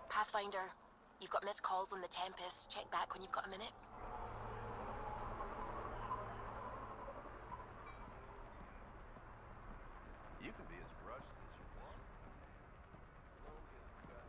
Pathfinder, you've got missed calls on the Tempest. Check back when you've got a minute. You can be as rushed as you want. Sloan gets cut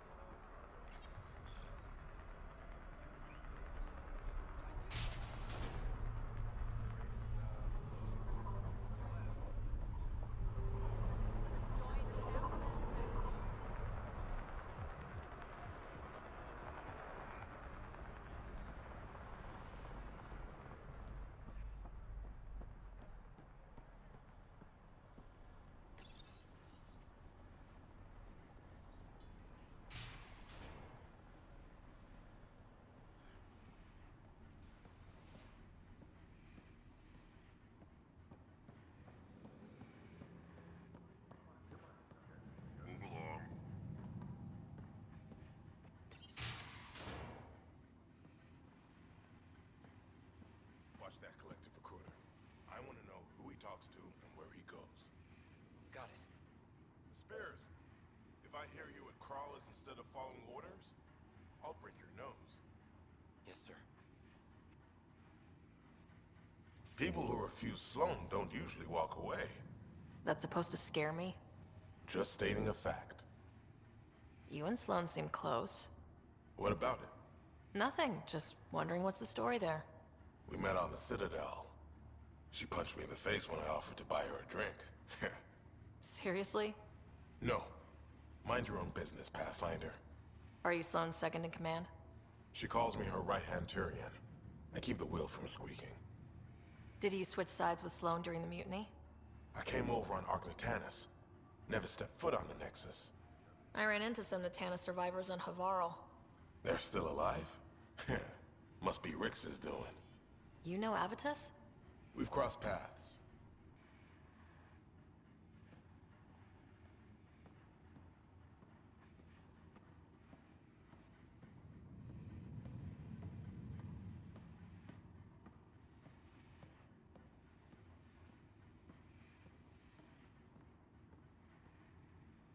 Move along. Watch that collective recruiter. I want to know who he talks to and where he goes. Got it. Spears, if I hear you at crawlers instead of following orders, I'll break your nose. Yes, sir. People who refuse Sloan don't usually walk away. That's supposed to scare me? Just stating a fact. You and Sloan seem close. What about it? Nothing, just wondering what's the story there. We met on the Citadel. She punched me in the face when I offered to buy her a drink. Seriously? No. Mind your own business, Pathfinder. Are you Sloan's second in command? She calls me her right-hand Tyrion. I keep the wheel from squeaking. Did you switch sides with Sloan during the mutiny? I came over on Arcnatanus. Never stepped foot on the Nexus. I ran into some Natana survivors on Havarl. They're still alive? Must be Rix's doing. You know Avitus? We've crossed paths.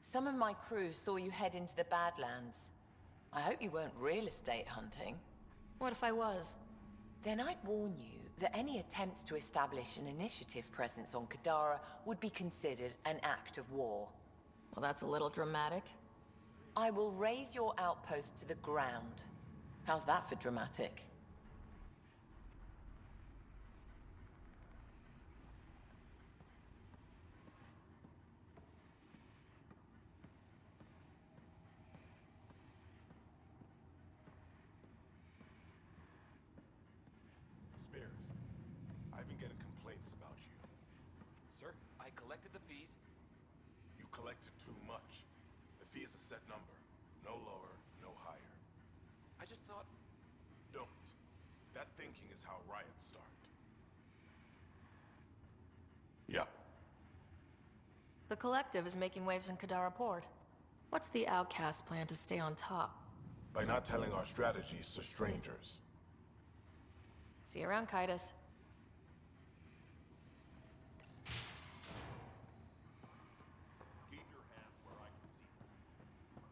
Some of my crew saw you head into the Badlands. I hope you weren't real estate hunting. What if I was? Then I'd warn you that any attempts to establish an initiative presence on Kadara would be considered an act of war. Well, that's a little dramatic. I will raise your outpost to the ground. How's that for dramatic? Spears, I've been getting complaints about you. Sir, I collected the fees. You collected too much. The fee is a set number. No lower, no higher. I just thought... Don't. That thinking is how riots start. Yup. The Collective is making waves in Kadara Port. What's the Outcast plan to stay on top? By not telling our strategies to strangers. See you around, Kaitis. Keep your hands where I can see them.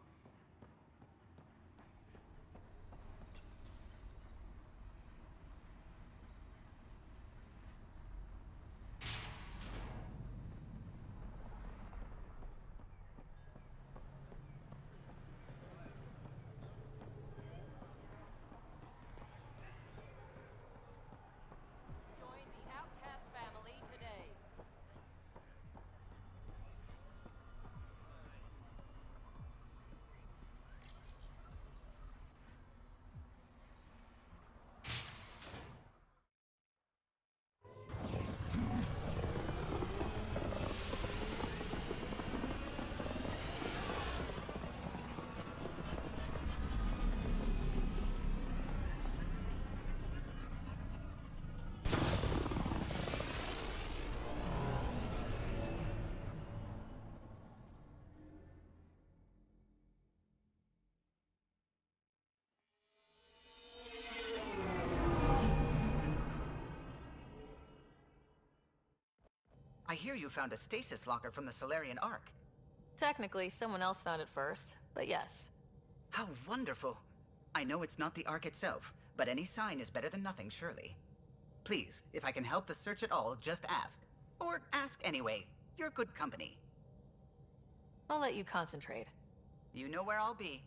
I hear you found a stasis locker from the Solarian Ark. Technically, someone else found it first, but yes. How wonderful. I know it's not the Ark itself, but any sign is better than nothing, surely. Please, if I can help the search at all, just ask. Or ask anyway. You're good company. I'll let you concentrate. You know where I'll be.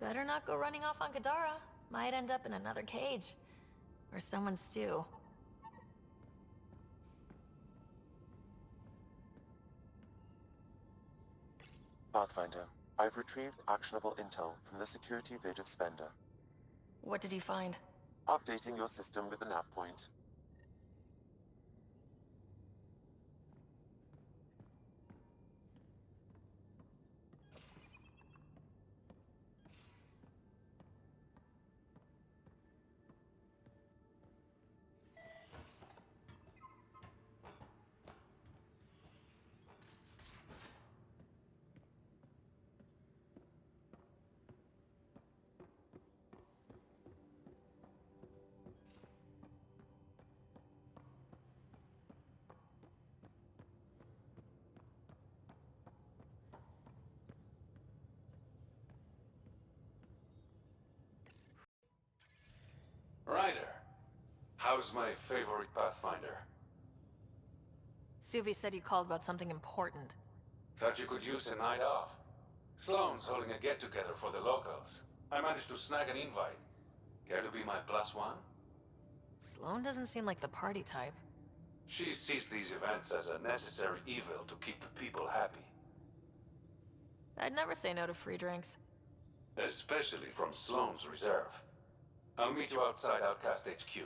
Better not go running off on Kadara. Might end up in another cage. Or someone's stew. Pathfinder, I've retrieved actionable intel from the security vid of Spender. What did you find? Updating your system with the nav point. Ryder, how's my favorite Pathfinder? Suvi said you called about something important. Thought you could use a night off. Sloane's holding a get-together for the locals. I managed to snag an invite. Care to be my +1? Sloane doesn't seem like the party type. She sees these events as a necessary evil to keep the people happy. I'd never say no to free drinks. Especially from Sloane's reserve. I'll meet you outside Outcast HQ.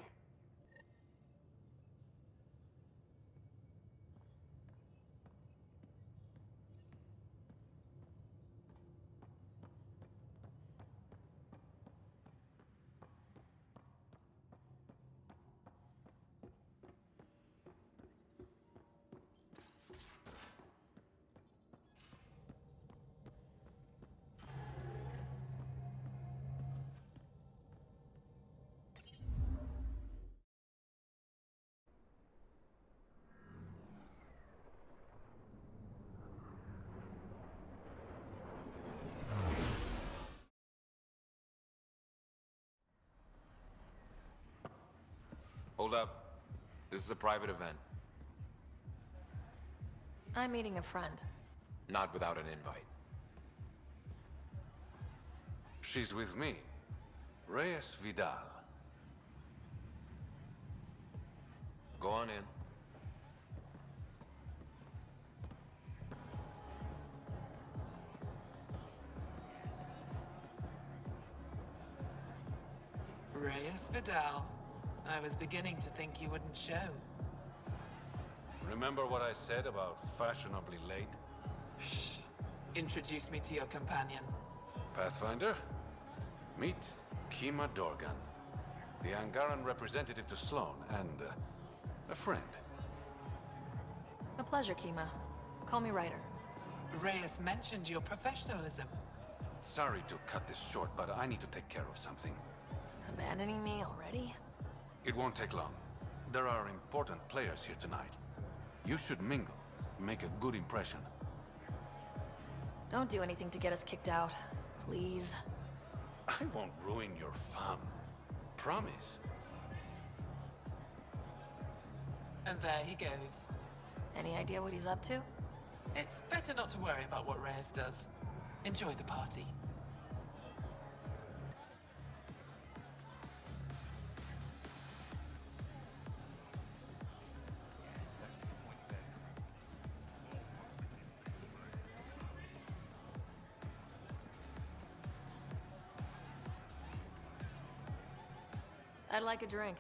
Hold up. This is a private event. I'm meeting a friend. Not without an invite. She's with me. Reyes Vidal. Go on in. Reyes Vidal. I was beginning to think you wouldn't show. Remember what I said about fashionably late? Shh. Introduce me to your companion. Pathfinder? Meet Kima Dorgan, the Angaran representative to Sloane, and a friend. A pleasure, Kima. Call me Ryder. Reyes mentioned your professionalism. Sorry to cut this short, but I need to take care of something. Abandoning me already? It won't take long. There are important players here tonight. You should mingle, make a good impression. Don't do anything to get us kicked out. Please. I won't ruin your fun. Promise. And there he goes. Any idea what he's up to? It's better not to worry about what Reyes does. Enjoy the party. I'd like a drink.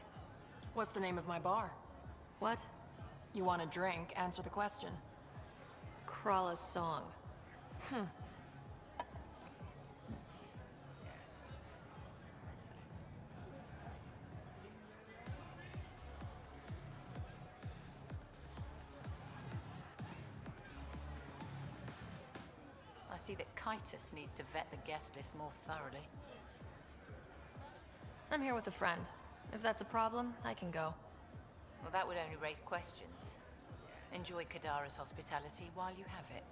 What's the name of my bar? What? You want a drink? Answer the question. Krala's song. I see that Kitus needs to vet the guest list more thoroughly. I'm here with a friend. If that's a problem, I can go. Well, that would only raise questions. Enjoy Kadara's hospitality while you have it.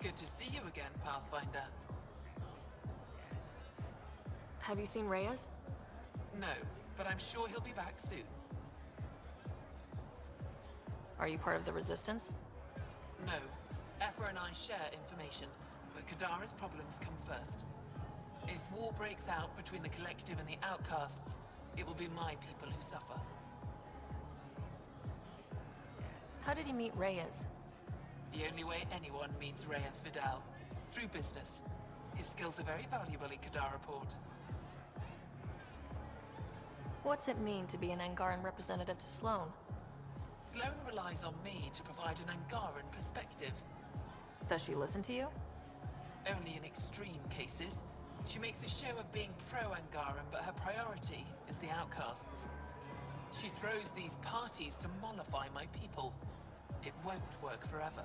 Good to see you again, Pathfinder. Have you seen Reyes? No, but I'm sure he'll be back soon. Are you part of the Resistance? No, Ephra and I share information, but Kadara's problems come first. If war breaks out between the Collective and the Outcasts, it will be my people who suffer. How did you meet Reyes? The only way anyone meets Reyes Vidal, through business. His skills are very valuable in Kadara Port. What's it mean to be an Angaran representative to Sloane? Sloane relies on me to provide an Angaran perspective. Does she listen to you? Only in extreme cases. She makes a show of being pro-Angaran, but her priority is the Outcasts. She throws these parties to mollify my people. It won't work forever.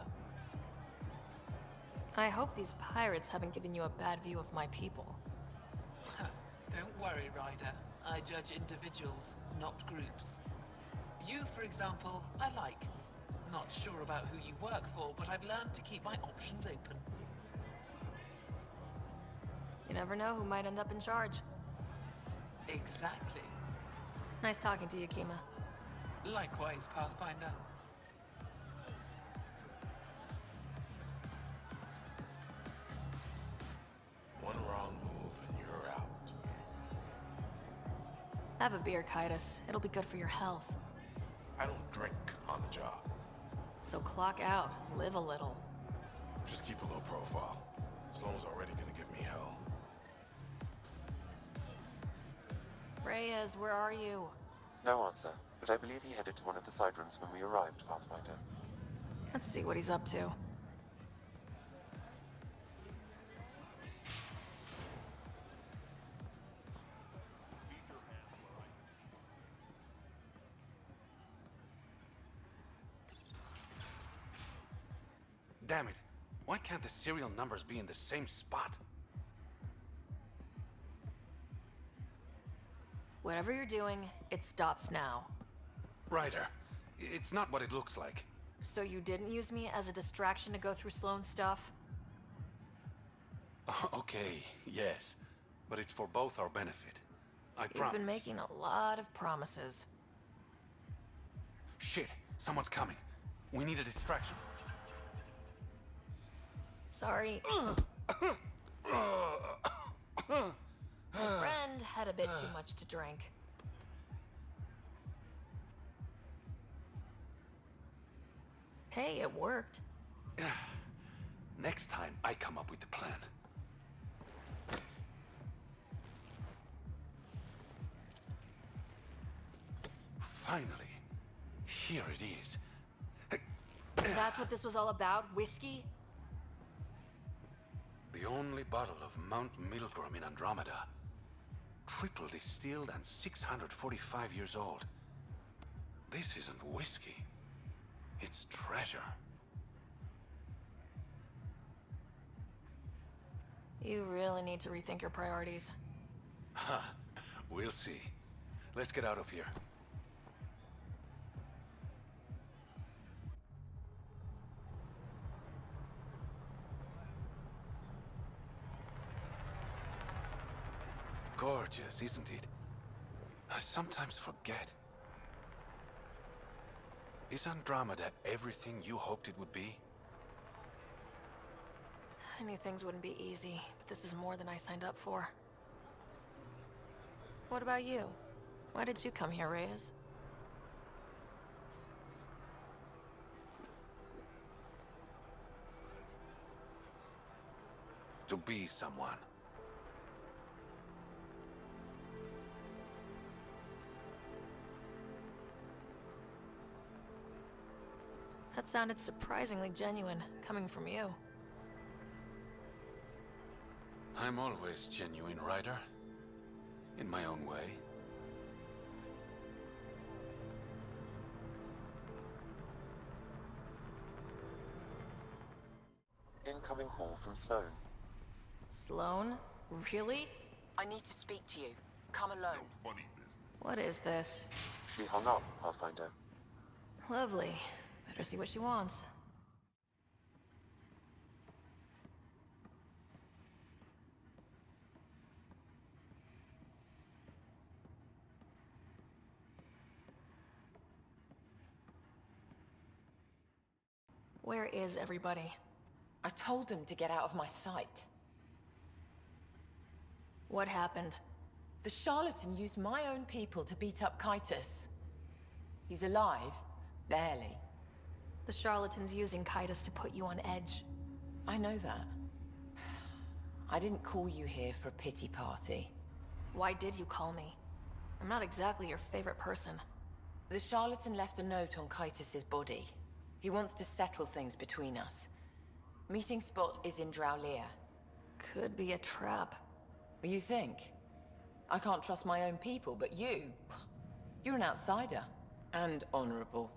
I hope these pirates haven't given you a bad view of my people. Don't worry, Ryder. I judge individuals, not groups. You, for example, I like. Not sure about who you work for, but I've learned to keep my options open. You never know who might end up in charge. Exactly. Nice talking to you, Kima. Likewise, Pathfinder. One wrong move and you're out. Have a beer, Kitus. It'll be good for your health. I don't drink on the job. So clock out. Live a little. Just keep a low profile. Sloane's already gonna give me hell. Reyes, where are you? No answer, but I believe he headed to one of the side rooms when we arrived, Pathfinder. Let's see what he's up to. Damn it. Why can't the serial numbers be in the same spot? Whatever you're doing, it stops now. Ryder, it's not what it looks like. So you didn't use me as a distraction to go through Sloane's stuff? Okay, yes. But it's for both our benefit. I You've promise. been making a lot of promises. Shit, someone's coming. We need a distraction. Sorry. My friend had a bit too much to drink. Hey, it worked. Next time, I come up with the plan. Finally. Here it is. That's what this was all about? Whiskey? The only bottle of Mount Milgram in Andromeda. Triple distilled and 645 years old. This isn't whiskey. It's treasure. You really need to rethink your priorities. Huh. We'll see. Let's get out of here. Gorgeous, isn't it? I sometimes forget. Is Andromeda everything you hoped it would be? I knew things wouldn't be easy, but this is more than I signed up for. What about you? Why did you come here, Reyes? To be someone. That sounded surprisingly genuine, coming from you. I'm always genuine, Ryder. In my own way. Incoming call from Sloan. Sloan? Really? I need to speak to you. Come alone. What is this? She hung up, Pathfinder. Lovely. Better see what she wants. Where is everybody? I told them to get out of my sight. What happened? The charlatan used my own people to beat up Kytus. He's alive, barely. The charlatan's using Kytus to put you on edge. I know that. I didn't call you here for a pity party. Why did you call me? I'm not exactly your favorite person. The charlatan left a note on Kytus's body. He wants to settle things between us. Meeting spot is in Drowlear. Could be a trap. You think? I can't trust my own people, but you're an outsider. And honorable.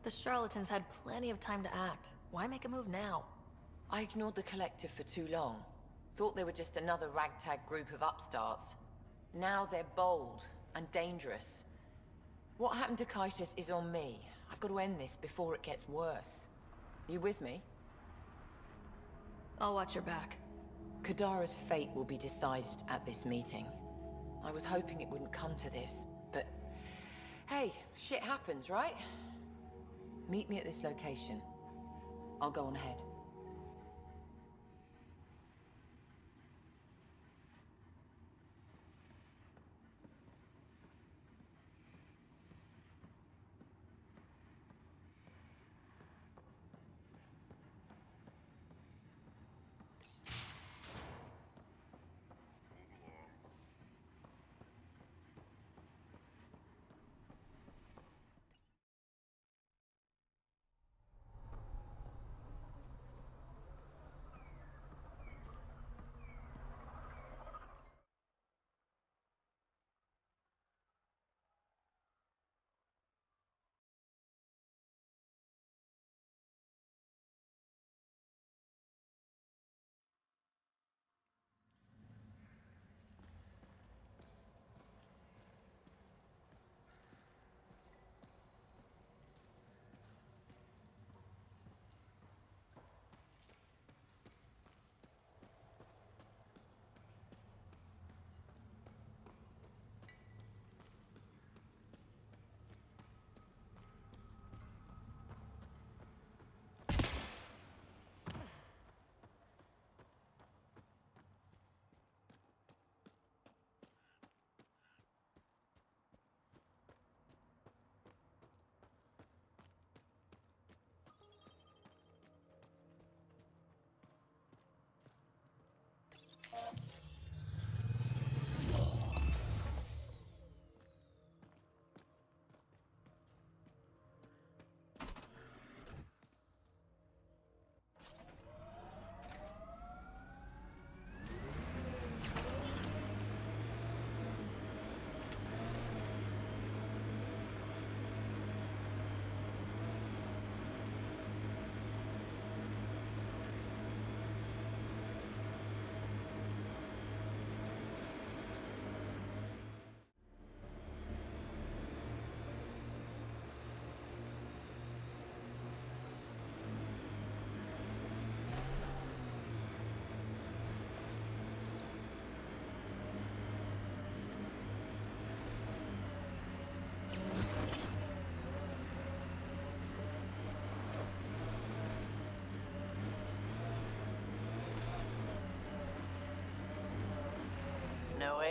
The charlatans had plenty of time to act. Why make a move now? I ignored the Collective for too long. Thought they were just another ragtag group of upstarts. Now they're bold and dangerous. What happened to Kytus is on me. I've got to end this before it gets worse. You with me? I'll watch your back. Kadara's fate will be decided at this meeting. I was hoping it wouldn't come to this, but... Hey, shit happens, right? Meet me at this location. I'll go on ahead.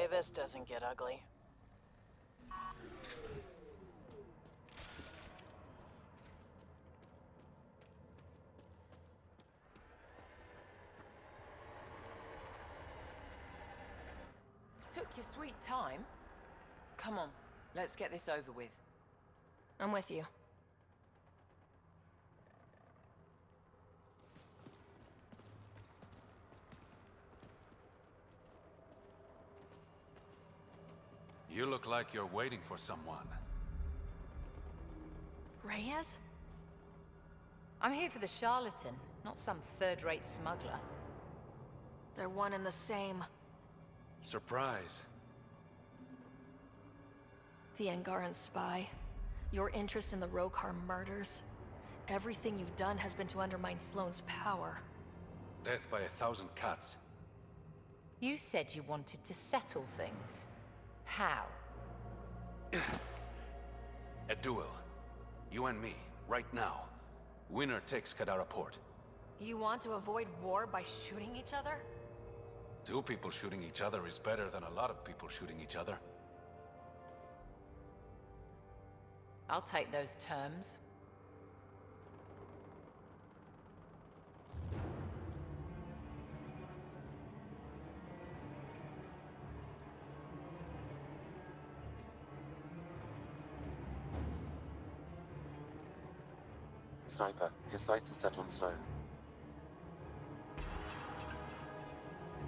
this doesn't get ugly. Took your sweet time. Come on, let's get this over with. I'm with you. You look like you're waiting for someone. Reyes? I'm here for the charlatan, not some third-rate smuggler. They're one and the same. Surprise. The Angaran spy. Your interest in the Rokar murders. Everything you've done has been to undermine Sloane's power. Death by 1,000 cuts. You said you wanted to settle things. How? A duel. You and me, right now. Winner takes Kadara port. You want to avoid war by shooting each other? 2 people shooting each other is better than a lot of people shooting each other. I'll take those terms. Sniper, his sights are set on Sloane.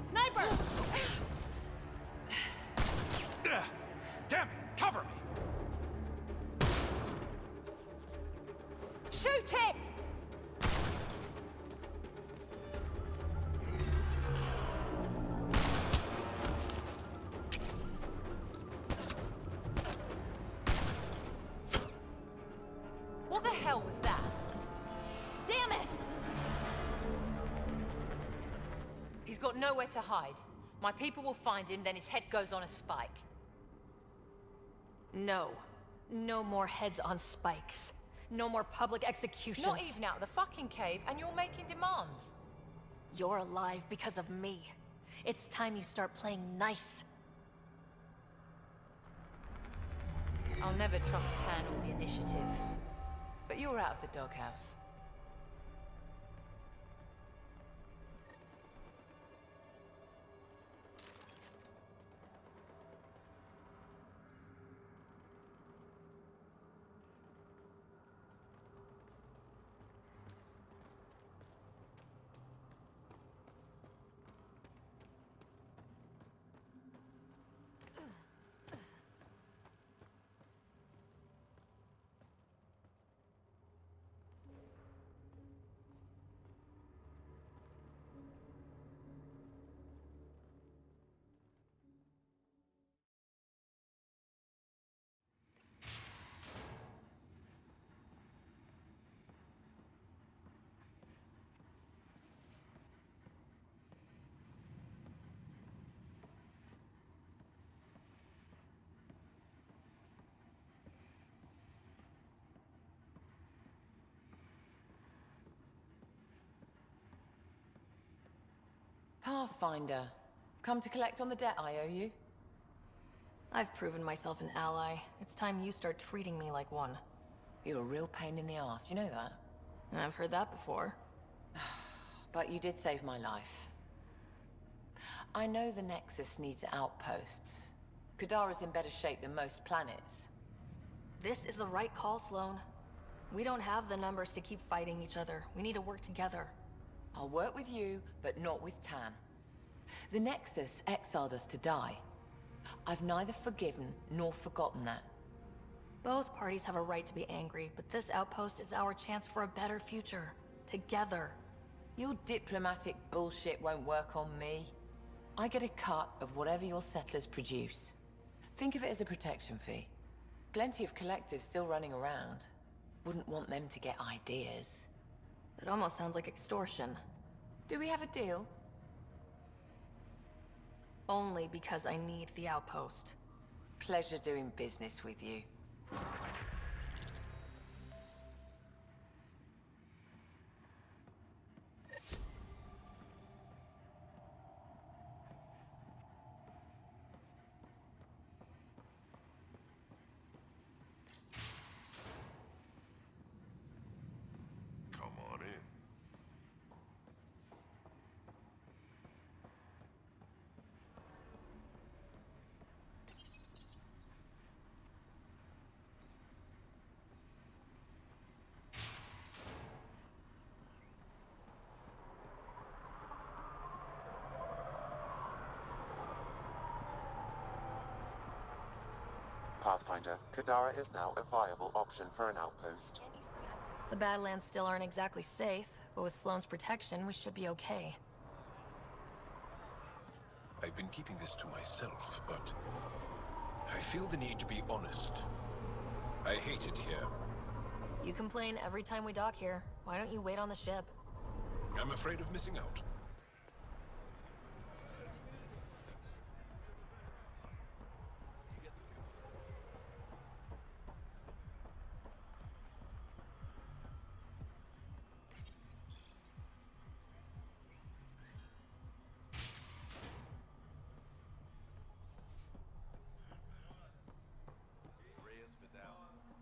Sniper! Damn it! Cover me! Shoot him! What the hell was that? Damn it! He's got nowhere to hide. My people will find him, then his head goes on a spike. No. No more heads on spikes. No more public executions. Not even out of the fucking cave, and you're making demands. You're alive because of me. It's time you start playing nice. I'll never trust Tan or the initiative. But you're out of the doghouse. Pathfinder. Come to collect on the debt I owe you? I've proven myself an ally. It's time you start treating me like one. You're a real pain in the ass, you know that? I've heard that before. But you did save my life. I know the Nexus needs outposts. Kadara's in better shape than most planets. This is the right call, Sloane. We don't have the numbers to keep fighting each other. We need to work together. I'll work with you, but not with Tan. The Nexus exiled us to die. I've neither forgiven nor forgotten that. Both parties have a right to be angry, but this outpost is our chance for a better future. Together. Your diplomatic bullshit won't work on me. I get a cut of whatever your settlers produce. Think of it as a protection fee. Plenty of collectives still running around. Wouldn't want them to get ideas. It almost sounds like extortion. Do we have a deal? Only because I need the outpost. Pleasure doing business with you. Pathfinder, Kadara is now a viable option for an outpost. The Badlands still aren't exactly safe, but with Sloane's protection, we should be okay. I've been keeping this to myself, but I feel the need to be honest. I hate it here. You complain every time we dock here. Why don't you wait on the ship? I'm afraid of missing out.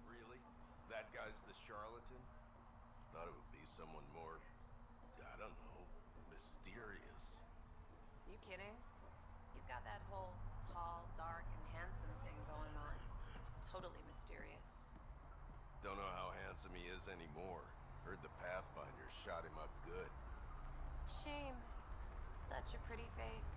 Really? That guy's the charlatan? Thought it would be someone more, I don't know, mysterious. You kidding? He's got that whole tall, dark, and handsome thing going on. Totally mysterious. Don't know how handsome he is anymore. Heard the Pathfinder shot him up good. Shame. Such a pretty face.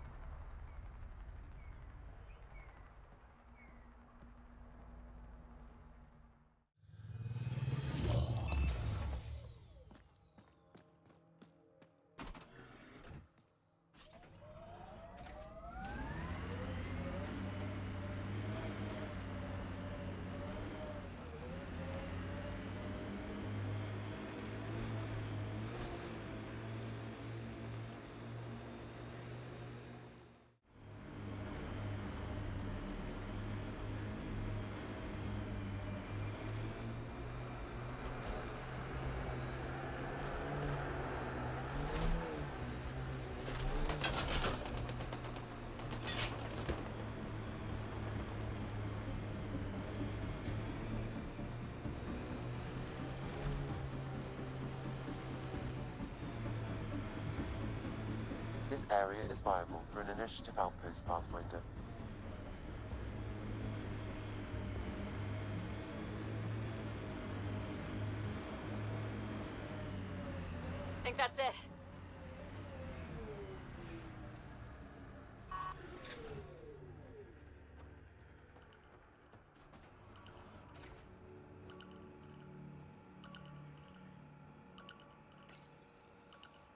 This area is viable for an initiative outpost, Pathfinder. Think that's it.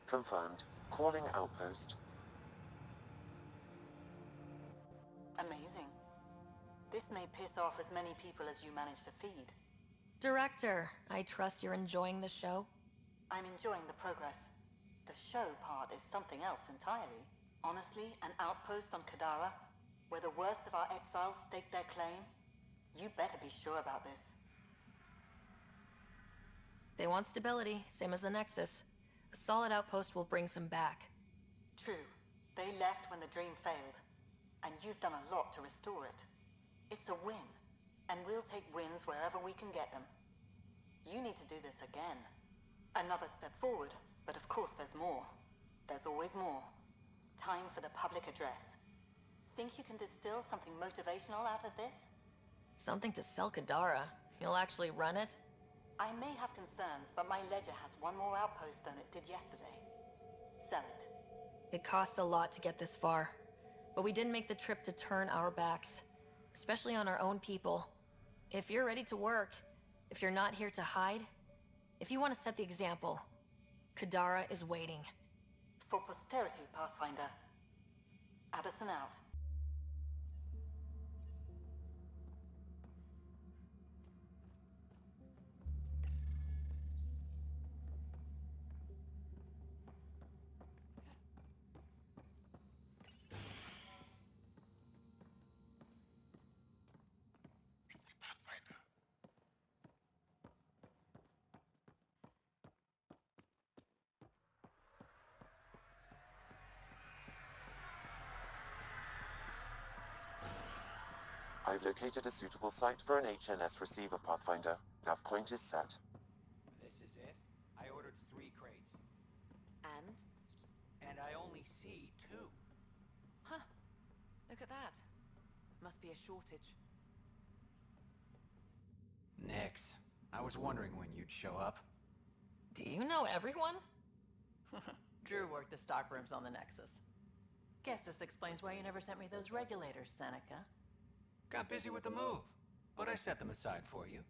Confirmed. Calling outpost. Amazing. This may piss off as many people as you manage to feed. Director, I trust you're enjoying the show? I'm enjoying the progress. The show part is something else entirely. Honestly, an outpost on Kadara, where the worst of our exiles stake their claim, you better be sure about this. They want stability, same as the Nexus. A solid outpost will bring some back. True. They left when the dream failed. And you've done a lot to restore it. It's a win. And we'll take wins wherever we can get them. You need to do this again. Another step forward, but of course there's more. There's always more. Time for the public address. Think you can distill something motivational out of this? Something to sell Kadara. You'll actually run it? I may have concerns, but my ledger has one more outpost than it did yesterday. Sell it. It cost a lot to get this far. But we didn't make the trip to turn our backs. Especially on our own people. If you're ready to work, if you're not here to hide, if you want to set the example, Kadara is waiting. For posterity, Pathfinder. Addison out. I've located a suitable site for an HNS receiver, Pathfinder. Nav point is set. This is it? I ordered 3 crates. And? And I only see 2. Huh. Look at that. Must be a shortage. Nix. I was wondering when you'd show up. Do you know everyone? Drew worked the stockrooms on the Nexus. Guess this explains why you never sent me those regulators, Seneca. Got busy with the move. but I set them aside for you.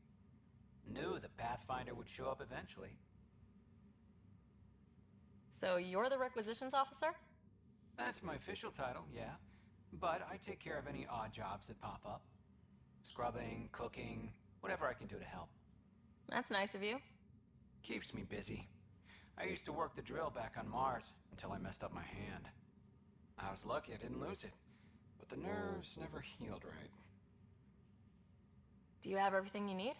Knew the Pathfinder would show up eventually. So you're the requisitions officer? That's my official title, yeah. But I take care of any odd jobs that pop up. Scrubbing, cooking, whatever I can do to help. That's nice of you. Keeps me busy. I used to work the drill back on Mars until I messed up my hand. I was lucky I didn't lose it, but the nerves never healed right. Do you have everything you need?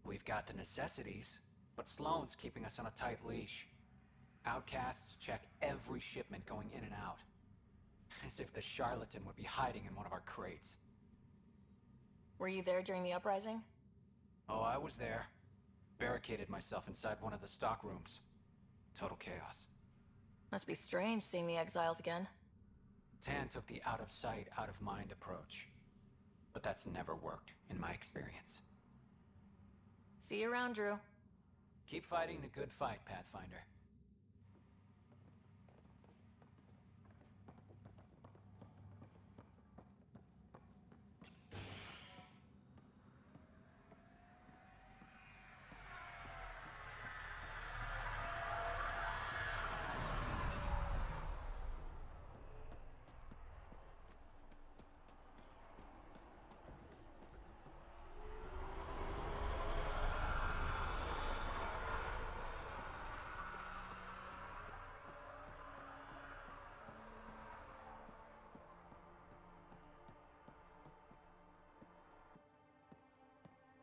We've got the necessities, but Sloane's keeping us on a tight leash. Outcasts check every shipment going in and out. As if the charlatan would be hiding in one of our crates. Were you there during the uprising? Oh, I was there. Barricaded myself inside one of the stock rooms. Total chaos. Must be strange seeing the exiles again. Tan took the out-of-sight, out-of-mind approach. But that's never worked, in my experience. See you around, Drew. Keep fighting the good fight, Pathfinder.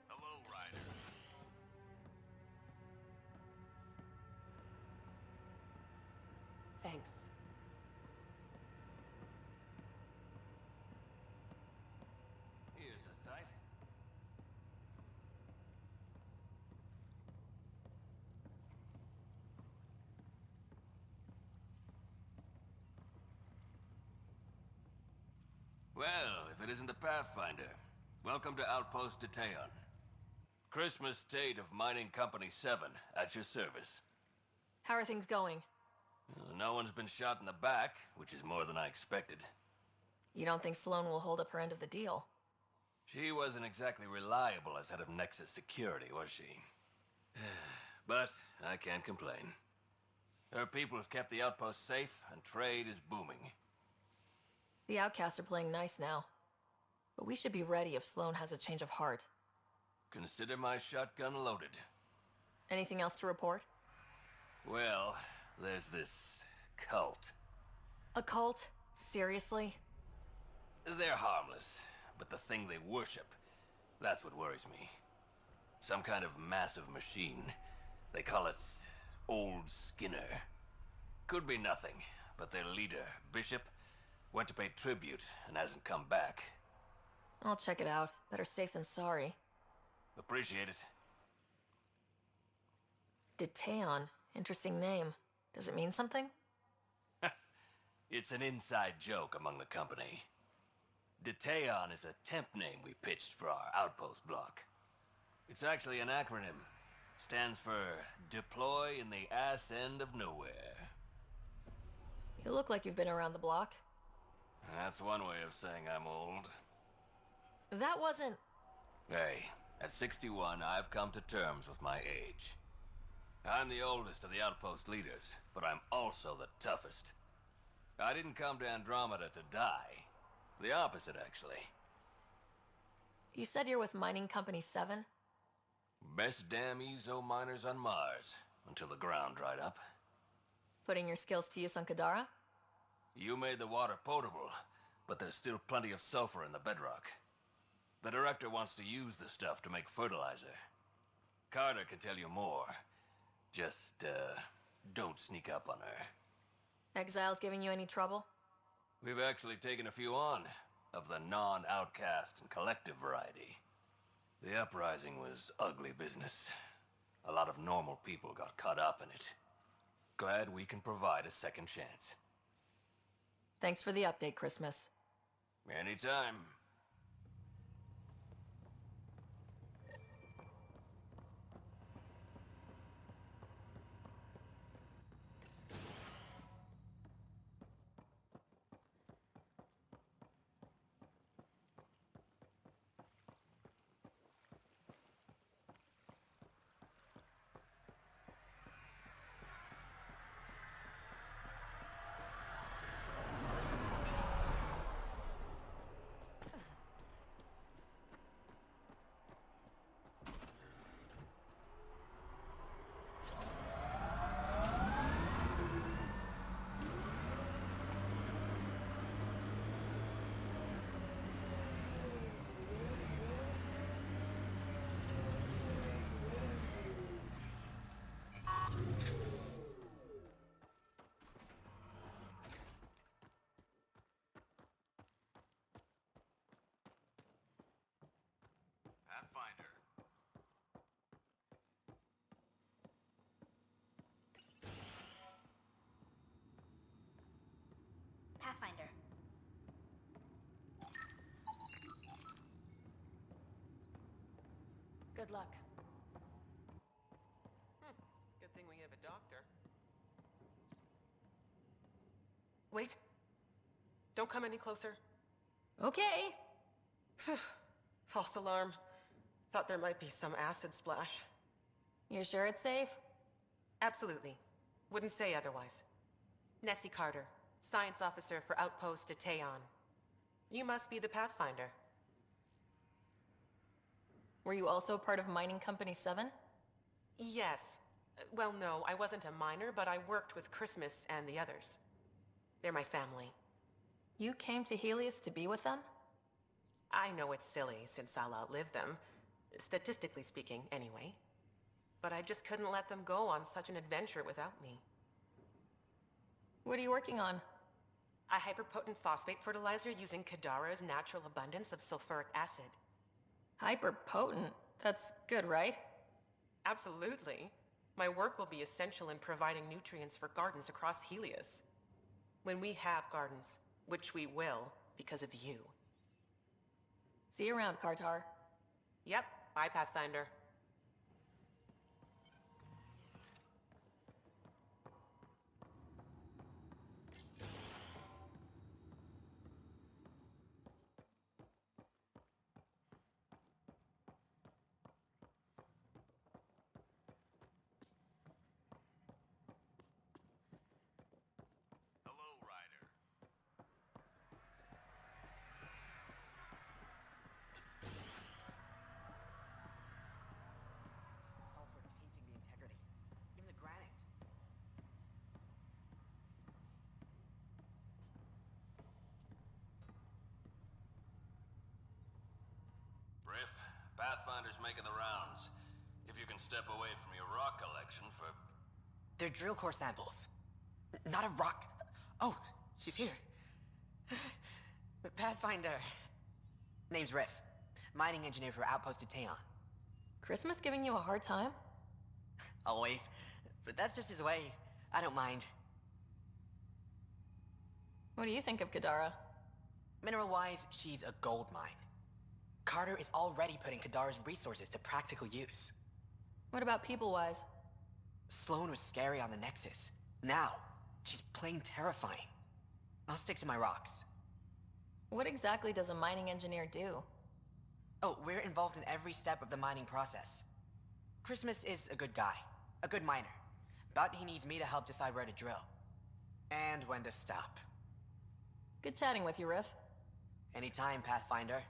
Hello, Ryder. Thanks. Here's a sight. Well, if it isn't the Pathfinder, welcome to Outpost Detaeon. Christmas State of Mining Company 7, at your service. How are things going? No one's been shot in the back, which is more than I expected. You don't think Sloane will hold up her end of the deal? She wasn't exactly reliable as head of Nexus Security, was she? But I can't complain. Her people have kept the outpost safe, and trade is booming. The outcasts are playing nice now. But we should be ready if Sloane has a change of heart. Consider my shotgun loaded. Anything else to report? Well, there's this cult. A cult? Seriously? They're harmless, but the thing they worship, that's what worries me. Some kind of massive machine. They call it Old Skinner. Could be nothing, but their leader, Bishop, went to pay tribute and hasn't come back. I'll check it out. Better safe than sorry. Appreciate it. Detaeon. Interesting name. Does it mean something? It's an inside joke among the company. Detaeon is a temp name we pitched for our outpost block. It's actually an acronym. Stands for Deploy in the Ass End of Nowhere. You look like you've been around the block. That's one way of saying I'm old. That wasn't... Hey, at 61, I've come to terms with my age. I'm the oldest of the outpost leaders, but I'm also the toughest. I didn't come to Andromeda to die. The opposite, actually. You said you're with Mining Company 7? Best damn ezo miners on Mars, until the ground dried up. Putting your skills to use on Kadara? You made the water potable, but there's still plenty of sulfur in the bedrock. The director wants to use the stuff to make fertilizer. Carter can tell you more. Just, don't sneak up on her. Exiles giving you any trouble? We've actually taken a few on, of the non-outcast and collective variety. The uprising was ugly business. A lot of normal people got caught up in it. Glad we can provide a second chance. Thanks for the update, Christmas. Anytime. Good luck. Good thing we have a doctor. Wait. Don't come any closer. Okay. False alarm. Thought there might be some acid splash. You sure it's safe? Absolutely. Wouldn't say otherwise. Nessie Carter, Science Officer for Outpost Teon. You must be the Pathfinder. Were you also part of Mining Company 7? Yes. Well, no, I wasn't a miner, but I worked with Christmas and the others. They're my family. You came to Helios to be with them? I know it's silly, since I'll outlive them. Statistically speaking, anyway. But I just couldn't let them go on such an adventure without me. What are you working on? A hyperpotent phosphate fertilizer using Kadara's natural abundance of sulfuric acid. Hyperpotent? That's good, right? Absolutely. My work will be essential in providing nutrients for gardens across Helios. When we have gardens, which we will, because of you. See you around, Kartar. Yep, bye, Pathfinder. Hello, Ryder. Sulfur tainting the integrity. Even the granite. Riff, Pathfinder's making the rounds. If you can step away from your rock collection for... They're drill core samples. Not a rock. Oh, she's here. Pathfinder. Name's Riff. Mining engineer for Outpost Teon. Christmas giving you a hard time? Always. But that's just his way. I don't mind. What do you think of Kadara? Mineral-wise, she's a gold mine. Carter is already putting Kadara's resources to practical use. What about people-wise? Sloane was scary on the Nexus. Now, she's plain terrifying. I'll stick to my rocks. What exactly does a mining engineer do? Oh, we're involved in every step of the mining process. Christmas is a good guy, a good miner. But he needs me to help decide where to drill. And when to stop. Good chatting with you, Riff. Anytime, Pathfinder.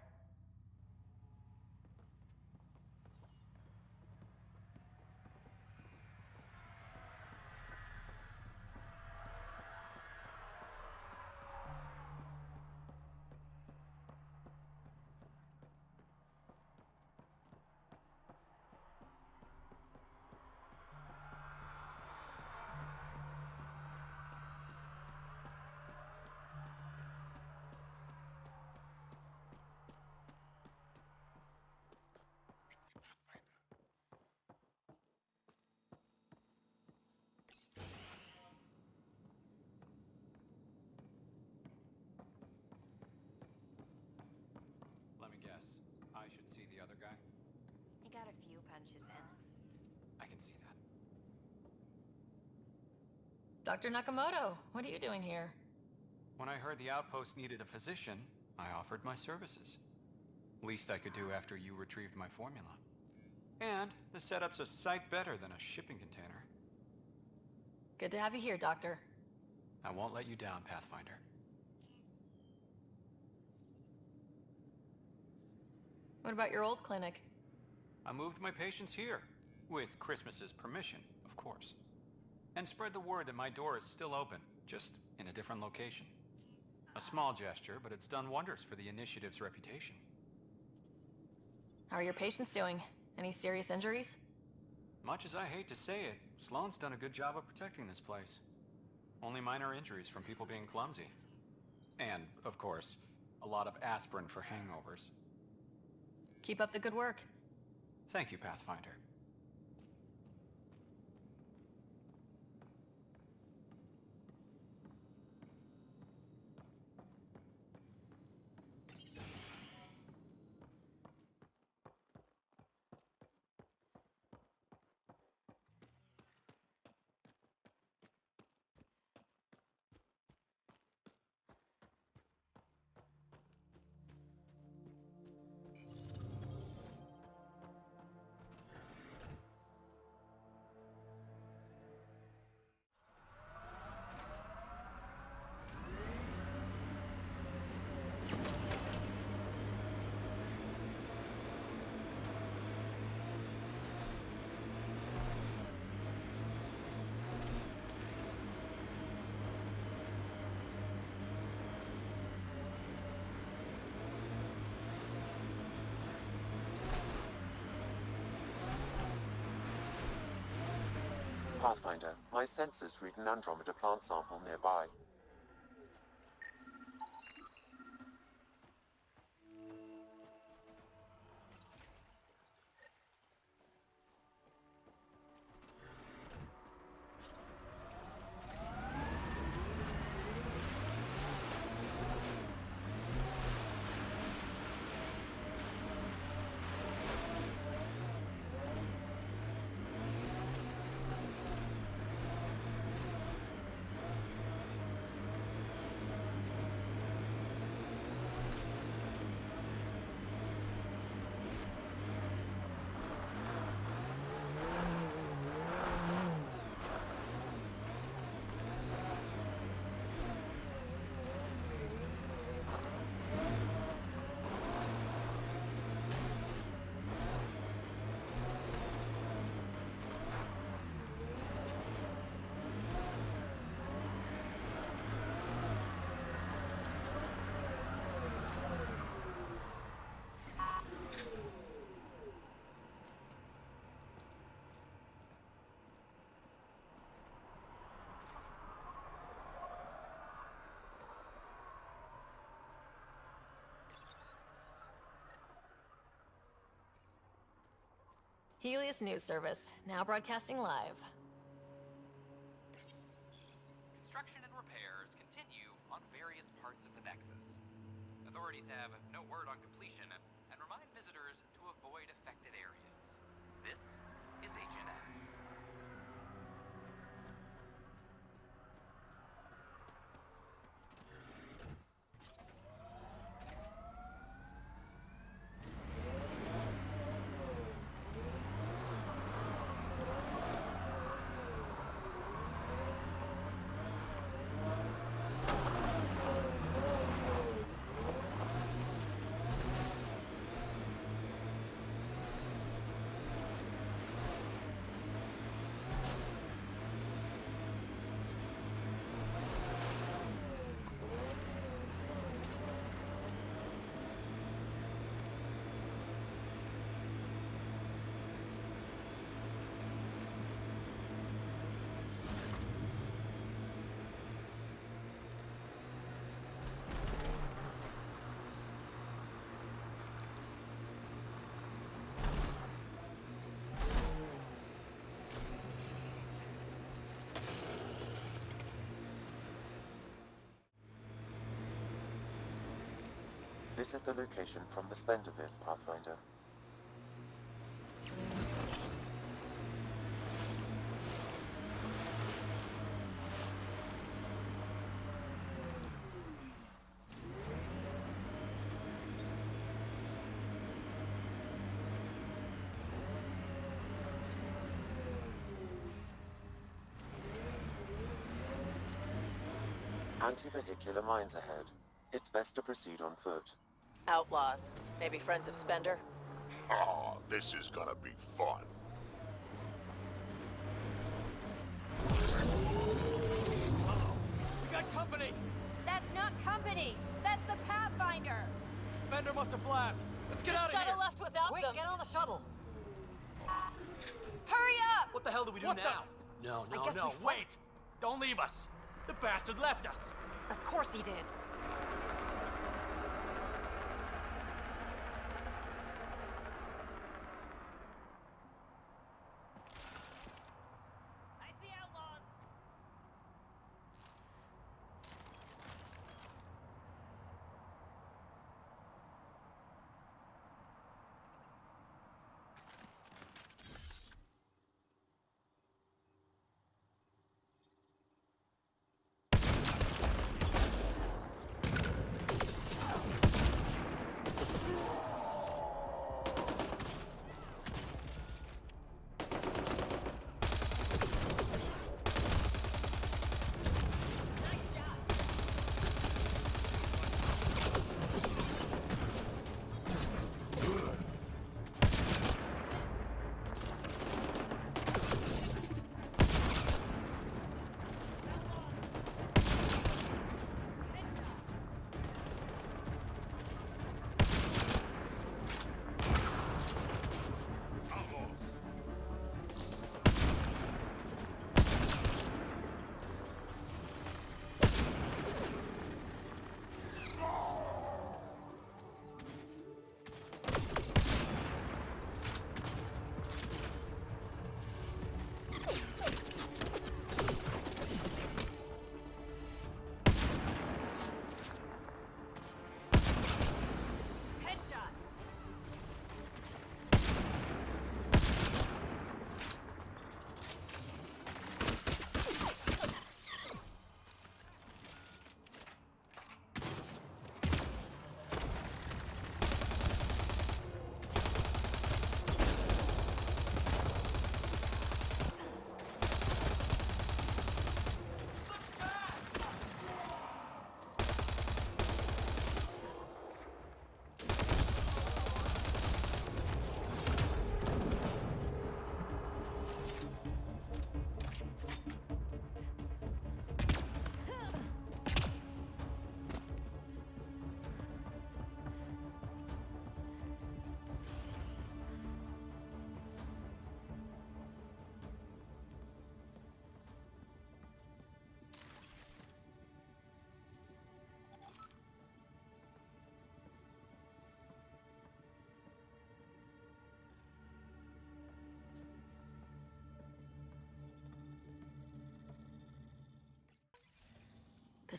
Let me guess. I should see the other guy? He got a few punches in. I can see that. Dr. Nakamoto, what are you doing here? When I heard the outpost needed a physician, I offered my services. Least I could do after you retrieved my formula. And the setup's a sight better than a shipping container. Good to have you here, Doctor. I won't let you down, Pathfinder. What about your old clinic? I moved my patients here, with Christmas's permission, of course. And spread the word that my door is still open, just in a different location. A small gesture, but it's done wonders for the initiative's reputation. How are your patients doing? Any serious injuries? Much as I hate to say it, Sloane's done a good job of protecting this place. Only minor injuries from people being clumsy. And, of course, a lot of aspirin for hangovers. Keep up the good work. Thank you, Pathfinder. Pathfinder, my sensors read an Andromeda plant sample nearby. Helios News Service, now broadcasting live. Construction and repairs continue on various parts of the Nexus. Authorities have no word on completion and remind visitors to avoid affected areas. This is HNS. This is the location from the Spender bit, Pathfinder. Anti-vehicular mines ahead. It's best to proceed on foot. Outlaws. Maybe friends of Spender? Oh, this is gonna be fun. We got company! That's not company! That's the Pathfinder! Spender must have blabbed. Let's get The out of here! shuttle left without them! Get on the shuttle! Hurry up! What the hell do we do now? No, wait! Don't leave us! The bastard left us! Of course he did. I see outlaws!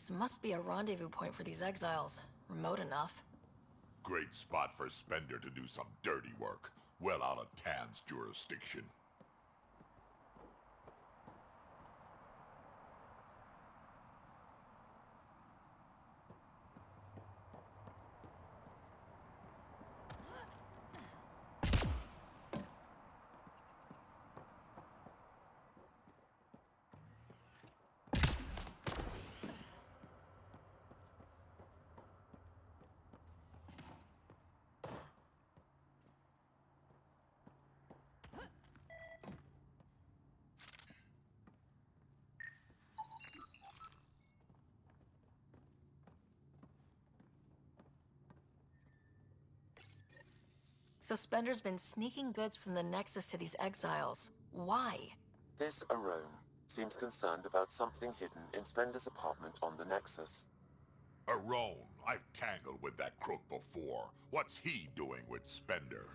This must be a rendezvous point for these exiles. Remote enough. Great spot for Spender to do some dirty work. Well out of Tan's jurisdiction. So Spender's been sneaking goods from the Nexus to these exiles. Why? This Arone seems concerned about something hidden in Spender's apartment on the Nexus. Arone, I've tangled with that crook before. What's he doing with Spender?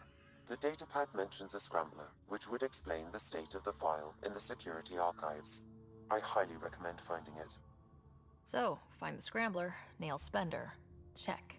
The datapad mentions a scrambler, which would explain the state of the file in the security archives. I highly recommend finding it. So, find the scrambler, nail Spender. Check.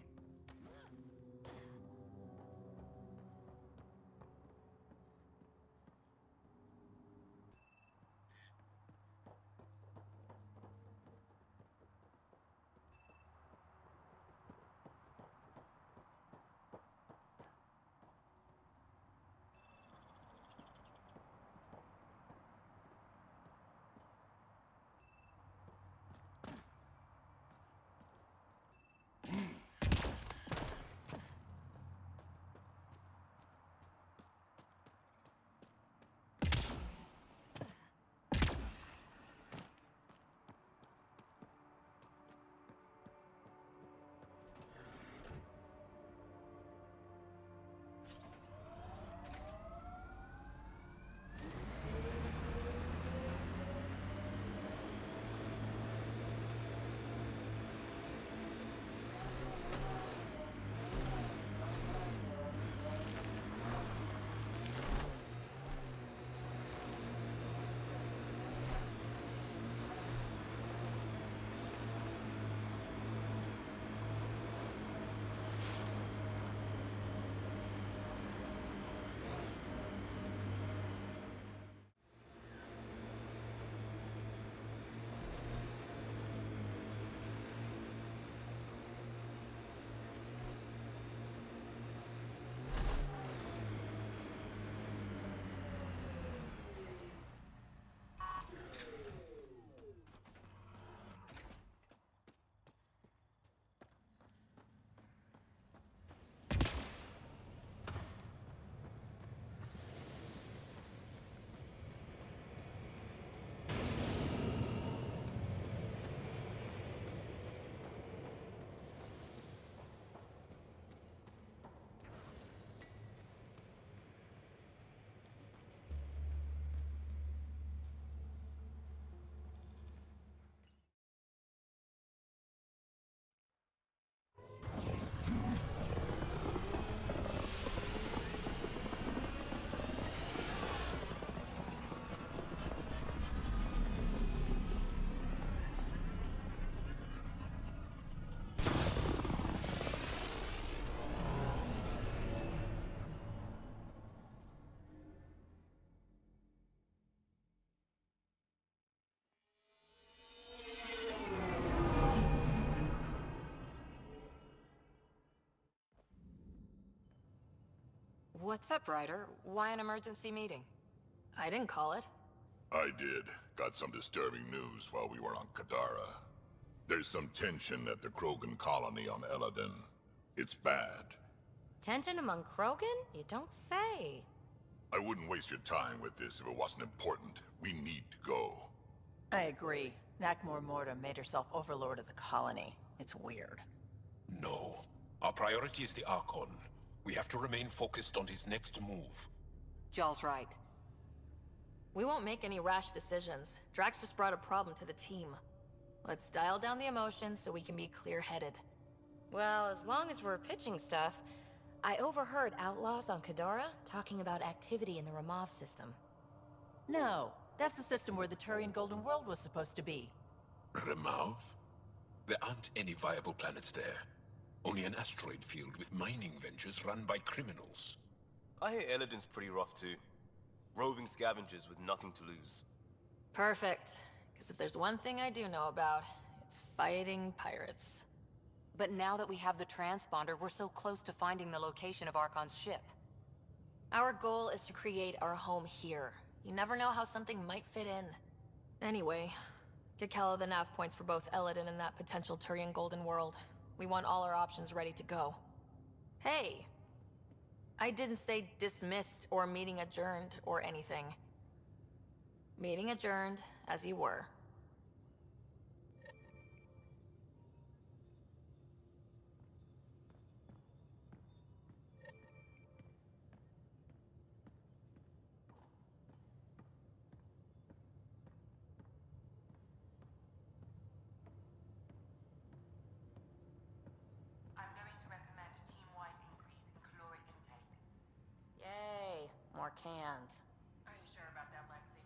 What's up, Ryder? Why an emergency meeting? I didn't call it. I did. Got some disturbing news while we were on Kadara. There's some tension at the Krogan colony on Eladin. It's bad. Tension among Krogan? You don't say. I wouldn't waste your time with this if it wasn't important. We need to go. I agree. Nakmor Morta made herself overlord of the colony. It's weird. No. Our priority is the Archon. We have to remain focused on his next move. Jaal's right. We won't make any rash decisions. Drax just brought a problem to the team. Let's dial down the emotions so we can be clear-headed. Well, as long as we're pitching stuff, I overheard outlaws on Kadara talking about activity in the Ramov system. No, that's the system where the Turian Golden World was supposed to be. Remov? There aren't any viable planets there. Only an asteroid field with mining ventures run by criminals. I hear Eladin's pretty rough too. Roving scavengers with nothing to lose. Perfect. Because if there's one thing I do know about, it's fighting pirates. But now that we have the transponder, we're so close to finding the location of Archon's ship. Our goal is to create our home here. You never know how something might fit in. Anyway, get Calla the nav points for both Eladin and that potential Turian Golden World. We want all our options ready to go. Hey! I didn't say dismissed or meeting adjourned or anything. Meeting adjourned, as you were. I'm going to recommend a team-wide increase in caloric intake. Yay! More cans. Are you sure about that, Lexi?